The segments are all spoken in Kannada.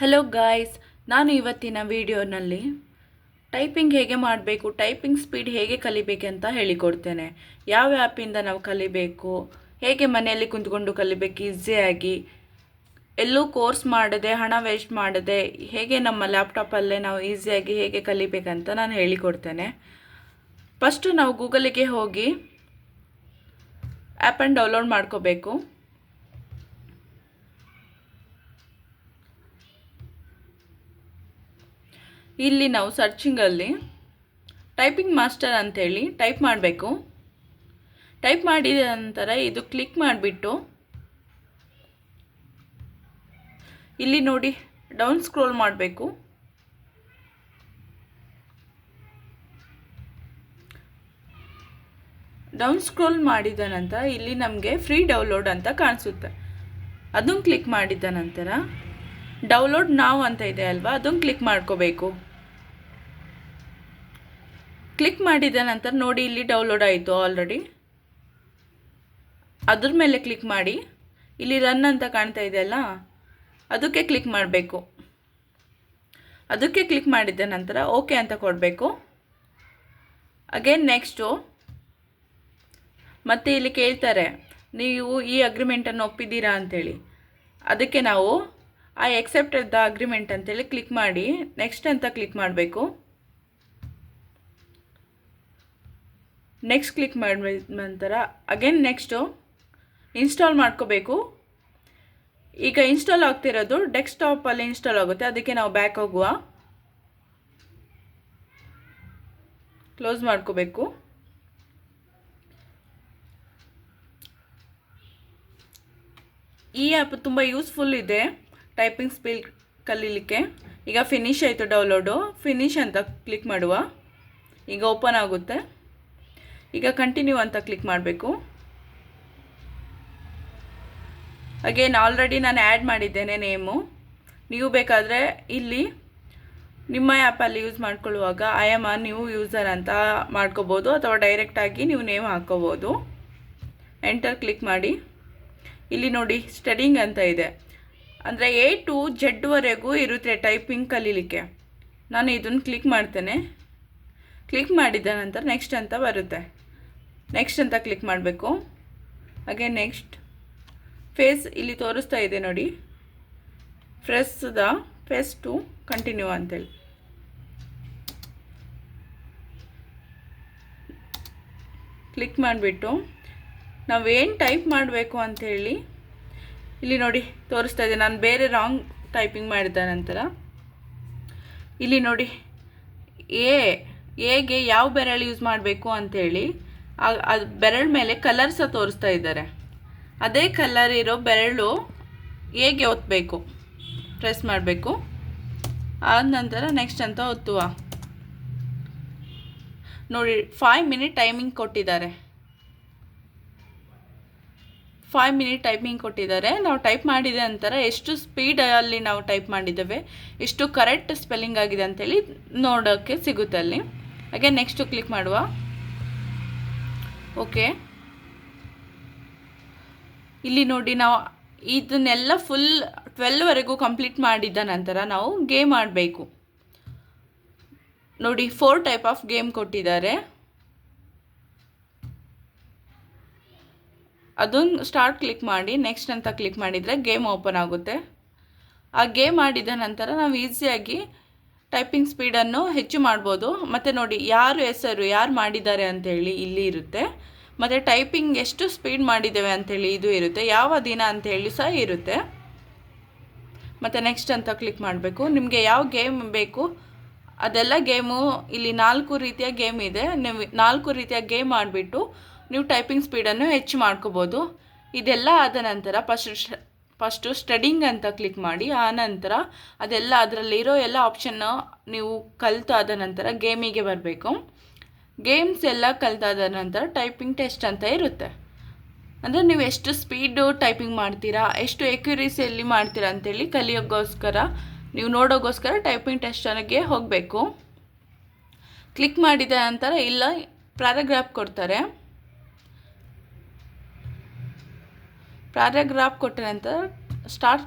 ಹಲೋ ಗಾಯ್ಸ್, ನಾನು ಇವತ್ತಿನ ವಿಡಿಯೋನಲ್ಲಿ ಟೈಪಿಂಗ್ ಹೇಗೆ ಮಾಡಬೇಕು, ಟೈಪಿಂಗ್ ಸ್ಪೀಡ್ ಹೇಗೆ ಕಲಿಬೇಕಂತ ಹೇಳಿಕೊಡ್ತೇನೆ. ಯಾವ ಆ್ಯಪಿಂದ ನಾವು ಕಲಿಬೇಕು, ಹೇಗೆ ಮನೆಯಲ್ಲಿ ಕುಂತ್ಕೊಂಡು ಕಲಿಬೇಕು ಈಸಿಯಾಗಿ, ಎಲ್ಲೂ ಕೋರ್ಸ್ ಮಾಡದೆ ಹಣ ವೇಸ್ಟ್ ಮಾಡದೆ ಹೇಗೆ ನಮ್ಮ ಲ್ಯಾಪ್ಟಾಪಲ್ಲೇ ನಾವು ಈಸಿಯಾಗಿ ಹೇಗೆ ಕಲಿಬೇಕಂತ ನಾನು ಹೇಳಿಕೊಡ್ತೇನೆ. ಫಸ್ಟು ನಾವು ಗೂಗಲಿಗೆ ಹೋಗಿ ಆ್ಯಪನ್ನು ಡೌನ್ಲೋಡ್ ಮಾಡ್ಕೋಬೇಕು. ಇಲ್ಲಿ ನಾವು ಸರ್ಚಿಂಗಲ್ಲಿ ಟೈಪಿಂಗ್ ಮಾಸ್ಟರ್ ಅಂತೇಳಿ ಟೈಪ್ ಮಾಡಬೇಕು. ಟೈಪ್ ಮಾಡಿದ ನಂತರ ಇದು ಕ್ಲಿಕ್ ಮಾಡಿಬಿಟ್ಟು ಇಲ್ಲಿ ನೋಡಿ ಡೌನ್ ಸ್ಕ್ರೋಲ್ ಮಾಡಬೇಕು. ಡೌನ್ ಸ್ಕ್ರೋಲ್ ಮಾಡಿದ ನಂತರ ಇಲ್ಲಿ ನಮಗೆ ಫ್ರೀ ಡೌನ್ಲೋಡ್ ಅಂತ ಕಾಣಿಸುತ್ತೆ. ಅದನ್ನು ಕ್ಲಿಕ್ ಮಾಡಿದ ನಂತರ ಡೌನ್ಲೋಡ್ ನಾವ್ ಅಂತ ಇದೆ ಅಲ್ವಾ, ಅದನ್ನು ಕ್ಲಿಕ್ ಮಾಡ್ಕೋಬೇಕು. ಕ್ಲಿಕ್ ಮಾಡಿದ ನಂತರ ನೋಡಿ ಇಲ್ಲಿ ಡೌನ್ಲೋಡ್ ಆಯಿತು ಆಲ್ರೆಡಿ. ಅದ್ರ ಮೇಲೆ ಕ್ಲಿಕ್ ಮಾಡಿ ಇಲ್ಲಿ ರನ್ ಅಂತ ಕಾಣ್ತಾ ಇದೆಯಲ್ಲ, ಅದಕ್ಕೆ ಕ್ಲಿಕ್ ಮಾಡಬೇಕು. ಅದಕ್ಕೆ ಕ್ಲಿಕ್ ಮಾಡಿದ ನಂತರ ಓಕೆ ಅಂತ ಕೊಡಬೇಕು. ಅಗೇನ್ ನೆಕ್ಸ್ಟು ಮತ್ತೆ ಇಲ್ಲಿ ಕೇಳ್ತಾರೆ ನೀವು ಈ ಅಗ್ರಿಮೆಂಟನ್ನು ಒಪ್ಪಿದ್ದೀರಾ ಅಂಥೇಳಿ. ಅದಕ್ಕೆ ನಾವು ಐ ಎಕ್ಸೆಪ್ಟೆಡ್ ದ ಅಗ್ರಿಮೆಂಟ್ ಅಂತೇಳಿ ಕ್ಲಿಕ್ ಮಾಡಿ ನೆಕ್ಸ್ಟ್ ಅಂತ ಕ್ಲಿಕ್ ಮಾಡಬೇಕು. ನೆಕ್ಸ್ಟ್ ಕ್ಲಿಕ್ ಮಾಡಿದ ನಂತರ ಅಗೇನ್ ನೆಕ್ಸ್ಟು ಇನ್ಸ್ಟಾಲ್ ಮಾಡ್ಕೋಬೇಕು. ಈಗ ಇನ್ಸ್ಟಾಲ್ ಆಗ್ತಿರೋದು ಡೆಸ್ಕ್ಟಾಪಲ್ಲಿ ಇನ್ಸ್ಟಾಲ್ ಆಗುತ್ತೆ, ಅದಕ್ಕೆ ನಾವು ಬ್ಯಾಕ್ ಹೋಗುವ. ಕ್ಲೋಸ್ ಮಾಡ್ಕೋಬೇಕು. ಈ ಆ್ಯಪ್ ತುಂಬ ಯೂಸ್ಫುಲ್ ಇದೆ ಟೈಪಿಂಗ್ ಸ್ಪೀಡ್ ಕಲೀಲಿಕ್ಕೆ. ಈಗ ಫಿನಿಶ್ ಆಯಿತು ಡೌನ್ಲೋಡು. ಫಿನಿಶ್ ಅಂತ ಕ್ಲಿಕ್ ಮಾಡುವ. ಈಗ ಓಪನ್ ಆಗುತ್ತೆ. ಈಗ ಕಂಟಿನ್ಯೂ ಅಂತ ಕ್ಲಿಕ್ ಮಾಡಬೇಕು. ಅಗೇನ್ ಆಲ್ರೆಡಿ ನಾನು ಆ್ಯಡ್ ಮಾಡಿದ್ದೇನೆ ನೇಮು. ನೀವು ಬೇಕಾದರೆ ಇಲ್ಲಿ ನಿಮ್ಮ ಆ್ಯಪಲ್ಲಿ ಯೂಸ್ ಮಾಡ್ಕೊಳ್ಳುವಾಗ I am a new user ಅಂತ ಮಾಡ್ಕೋಬೋದು, ಅಥವಾ ಡೈರೆಕ್ಟಾಗಿ ನೀವು ನೇಮ್ ಹಾಕ್ಕೋಬೋದು. ಎಂಟರ್ ಕ್ಲಿಕ್ ಮಾಡಿ. ಇಲ್ಲಿ ನೋಡಿ ಸ್ಟಡಿಂಗ್ ಅಂತ ಇದೆ, ಅಂದರೆ A to Z ವರೆಗೂ ಇರುತ್ತೆ ಟೈಪಿಂಗ್ ಕಲೀಲಿಕ್ಕೆ. ನಾನು ಇದನ್ನು ಕ್ಲಿಕ್ ಮಾಡ್ತೇನೆ. ಕ್ಲಿಕ್ ಮಾಡಿದ ನಂತರ ನೆಕ್ಸ್ಟ್ ಅಂತ ಬರುತ್ತೆ. ನೆಕ್ಸ್ಟ್ ಅಂತ ಕ್ಲಿಕ್ ಮಾಡಬೇಕು. ಹಾಗೆ ನೆಕ್ಸ್ಟ್ ಫೇಸ್ ಇಲ್ಲಿ ತೋರಿಸ್ತಾ ಇದೆ ನೋಡಿ, ಫೇಸ್ ಟು ಕಂಟಿನ್ಯೂ ಅಂತೇಳಿ. ಕ್ಲಿಕ್ ಮಾಡಿಬಿಟ್ಟು ನಾವೇನು ಟೈಪ್ ಮಾಡಬೇಕು ಅಂಥೇಳಿ ಇಲ್ಲಿ ನೋಡಿ ತೋರಿಸ್ತಾ ಇದೆ. ನಾನು ಬೇರೆ ರಾಂಗ್ ಟೈಪಿಂಗ್ ಮಾಡಿದ ನಂತರ ಇಲ್ಲಿ ನೋಡಿ ಎಗೆ ಯಾವ ಬೆರಳು ಯೂಸ್ ಮಾಡಬೇಕು ಅಂಥೇಳಿ ಅದು ಬೆರಳು ಮೇಲೆ ಕಲರ್ ಸಹ ತೋರಿಸ್ತಾ ಇದ್ದಾರೆ. ಅದೇ ಕಲರ್ ಇರೋ ಬೆರಳು ಎಗೆ ಒತ್ತಬೇಕು, ಪ್ರೆಸ್ ಮಾಡಬೇಕು. ಆದ ನಂತರ ನೆಕ್ಸ್ಟ್ ಅಂತ ಒತ್ತುವ. ನೋಡಿ 5 ಮಿನಿಟ್ ಟೈಮಿಂಗ್ ಕೊಟ್ಟಿದ್ದಾರೆ. 5 ಮಿನಿಟ್ ಟೈಪಿಂಗ್ ಕೊಟ್ಟಿದ್ದಾರೆ. ನಾವು ಟೈಪ್ ಮಾಡಿದ ನಂತರ ಎಷ್ಟು ಸ್ಪೀಡಲ್ಲಿ ನಾವು ಟೈಪ್ ಮಾಡಿದ್ದೇವೆ, ಎಷ್ಟು ಕರೆಕ್ಟ್ ಸ್ಪೆಲ್ಲಿಂಗ್ ಆಗಿದೆ ಅಂತೇಳಿ ನೋಡೋಕ್ಕೆ ಸಿಗುತ್ತೆ ಅಲ್ಲಿ. ಹಾಗೆ ನೆಕ್ಸ್ಟು ಕ್ಲಿಕ್ ಮಾಡುವ. ಓಕೆ, ಇಲ್ಲಿ ನೋಡಿ ನಾವು ಇದನ್ನೆಲ್ಲ ಫುಲ್ 12ವರೆಗೂ ಕಂಪ್ಲೀಟ್ ಮಾಡಿದ ನಂತರ ನಾವು ಗೇಮ್ ಆಡಬೇಕು. ನೋಡಿ 4 ಟೈಪ್ ಆಫ್ ಗೇಮ್ ಕೊಟ್ಟಿದ್ದಾರೆ. ಅದನ್ನು ಸ್ಟಾರ್ಟ್ ಕ್ಲಿಕ್ ಮಾಡಿ ನೆಕ್ಸ್ಟ್ ಅಂತ ಕ್ಲಿಕ್ ಮಾಡಿದರೆ ಗೇಮ್ ಓಪನ್ ಆಗುತ್ತೆ. ಆ ಗೇಮ್ ಆಡಿದ ನಂತರ ನಾವು ಈಸಿಯಾಗಿ ಟೈಪಿಂಗ್ ಸ್ಪೀಡನ್ನು ಹೆಚ್ಚು ಮಾಡ್ಬೋದು. ಮತ್ತು ನೋಡಿ ಯಾರು ಹೆಸರು ಯಾರು ಮಾಡಿದ್ದಾರೆ ಅಂಥೇಳಿ ಇಲ್ಲಿ ಇರುತ್ತೆ. ಮತ್ತು ಟೈಪಿಂಗ್ ಎಷ್ಟು ಸ್ಪೀಡ್ ಮಾಡಿದ್ದೇವೆ ಅಂಥೇಳಿ ಇದು ಇರುತ್ತೆ. ಯಾವ ದಿನ ಅಂಥೇಳಿ ಸಹ ಇರುತ್ತೆ. ಮತ್ತು ನೆಕ್ಸ್ಟ್ ಅಂತ ಕ್ಲಿಕ್ ಮಾಡಬೇಕು. ನಿಮಗೆ ಯಾವ ಗೇಮ್ ಬೇಕು ಅದೆಲ್ಲ ಗೇಮು ಇಲ್ಲಿ 4 ರೀತಿಯ ಗೇಮ್ ಇದೆ. ನೀವು 4 ರೀತಿಯ ಗೇಮ್ ಮಾಡಿಬಿಟ್ಟು ನೀವು ಟೈಪಿಂಗ್ ಸ್ಪೀಡನ್ನು ಹೆಚ್ಚು ಮಾಡ್ಕೋಬೋದು. ಇದೆಲ್ಲ ಆದ ನಂತರ ಫಸ್ಟು ಸ್ಟಡಿಂಗ್ ಅಂತ ಕ್ಲಿಕ್ ಮಾಡಿ. ಆ ನಂತರ ಅದೆಲ್ಲ ಅದರಲ್ಲಿರೋ ಎಲ್ಲ ಆಪ್ಷನ್ನು ನೀವು ಕಲಿತಾದ ನಂತರ ಗೇಮಿಗೆ ಬರಬೇಕು. ಗೇಮ್ಸ್ ಎಲ್ಲ ಕಲಿತಾದ ನಂತರ ಟೈಪಿಂಗ್ ಟೆಸ್ಟ್ ಅಂತ ಇರುತ್ತೆ. ಅಂದರೆ ನೀವು ಎಷ್ಟು ಸ್ಪೀಡು ಟೈಪಿಂಗ್ ಮಾಡ್ತೀರಾ, ಎಷ್ಟು ಎಕ್ಯುರೇಸಿಯಲ್ಲಿ ಮಾಡ್ತೀರಾ ಅಂತೇಳಿ ಕಲಿಯೋಕ್ಕೋಸ್ಕರ, ನೀವು ನೋಡೋಕ್ಕೋಸ್ಕರ ಟೈಪಿಂಗ್ ಟೆಸ್ಟ್ಗೆ ಹೋಗಬೇಕು. ಕ್ಲಿಕ್ ಮಾಡಿದ ನಂತರ ಇಲ್ಲ ಪ್ಯಾರಾಗ್ರಾಫ್ ಕೊಡ್ತಾರೆ. ಪ್ಯಾರಾಗ್ರಾಫ್ ಕೊಟ್ಟ ನಂತರ ಸ್ಟಾರ್ಟ್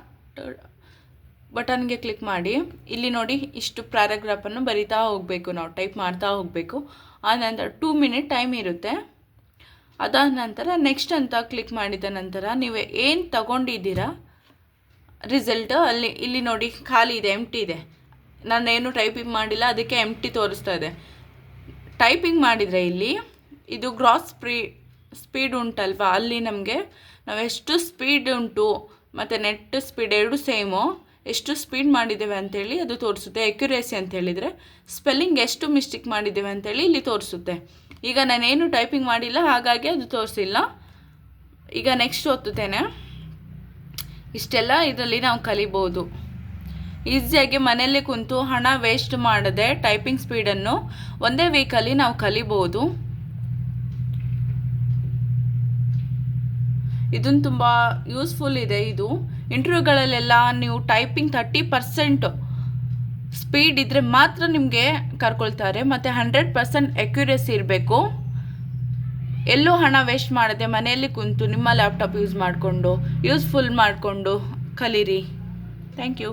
ಬಟನ್ಗೆ ಕ್ಲಿಕ್ ಮಾಡಿ ಇಲ್ಲಿ ನೋಡಿ ಇಷ್ಟು ಪ್ಯಾರಾಗ್ರಾಫನ್ನು ಬರಿತಾ ಹೋಗಬೇಕು, ನಾವು ಟೈಪ್ ಮಾಡ್ತಾ ಹೋಗಬೇಕು. ಆನಂತರ 2 ಮಿನಿಟ್ ಟೈಮ್ ಇರುತ್ತೆ. ಅದಾದ ನಂತರ ನೆಕ್ಸ್ಟ್ ಅಂತ ಕ್ಲಿಕ್ ಮಾಡಿದ ನಂತರ ನೀವು ಏನು ತಗೊಂಡಿದ್ದೀರಾ ರಿಸಲ್ಟ್ ಇಲ್ಲಿ ನೋಡಿ ಖಾಲಿ ಇದೆ, ಎಂಟಿ ಇದೆ. ನಾನೇನು ಟೈಪಿಂಗ್ ಮಾಡಿಲ್ಲ, ಅದಕ್ಕೆ ಎಂಟಿ ತೋರಿಸ್ತಾ ಇದೆ. ಟೈಪಿಂಗ್ ಮಾಡಿದರೆ ಇಲ್ಲಿ ಇದು ಗ್ರಾಸ್ ಸ್ಪೀಡ್ ಉಂಟಲ್ವಾ, ಅಲ್ಲಿ ನಮಗೆ ನಾವು ಎಷ್ಟು ಸ್ಪೀಡ್ ಉಂಟು ಮತ್ತು ನೆಟ್ ಸ್ಪೀಡ್ ಎರಡು ಸೇಮು, ಎಷ್ಟು ಸ್ಪೀಡ್ ಮಾಡಿದ್ದೇವೆ ಅಂಥೇಳಿ ಅದು ತೋರಿಸುತ್ತೆ. ಎಕ್ಯುರೇಸಿ ಅಂತ ಹೇಳಿದರೆ ಸ್ಪೆಲ್ಲಿಂಗ್ ಎಷ್ಟು ಮಿಸ್ಟೇಕ್ ಮಾಡಿದ್ದೇವೆ ಅಂಥೇಳಿ ಇಲ್ಲಿ ತೋರಿಸುತ್ತೆ. ಈಗ ನಾನೇನು ಟೈಪಿಂಗ್ ಮಾಡಿಲ್ಲ, ಹಾಗಾಗಿ ಅದು ತೋರಿಸಿಲ್ಲ. ಈಗ ನೆಕ್ಸ್ಟ್ ಒತ್ತುತ್ತೇನೆ. ಇಷ್ಟೆಲ್ಲ ಇದರಲ್ಲಿ ನಾವು ಕಲಿಬೋದು. ಈಸಿಯಾಗಿ ಮನೆಯಲ್ಲೇ ಕುಂತು ಹಣ ವೇಸ್ಟ್ ಮಾಡದೆ ಟೈಪಿಂಗ್ ಸ್ಪೀಡನ್ನು ಒಂದೇ ವೀಕಲ್ಲಿ ನಾವು ಕಲಿಬೋದು. ಇದನ್ನು ತುಂಬ ಯೂಸ್ಫುಲ್ ಇದೆ. ಇದು ಇಂಟರ್ವ್ಯೂಗಳಲ್ಲೆಲ್ಲ ನೀವು ಟೈಪಿಂಗ್ 30% ಸ್ಪೀಡ್ ಇದ್ದರೆ ಮಾತ್ರ ನಿಮಗೆ ಕರ್ಕೊಳ್ತಾರೆ, ಮತ್ತು 100% ಎಕ್ಯುರೇಸಿ ಇರಬೇಕು. ಎಲ್ಲೂ ಹಣ ವೇಸ್ಟ್ ಮಾಡದೆ ಮನೆಯಲ್ಲಿ ಕುಂತು ನಿಮ್ಮ ಲ್ಯಾಪ್ಟಾಪ್ ಯೂಸ್ ಮಾಡಿಕೊಂಡು ಯೂಸ್ಫುಲ್ ಮಾಡಿಕೊಂಡು ಕಲೀರಿ. Thank you.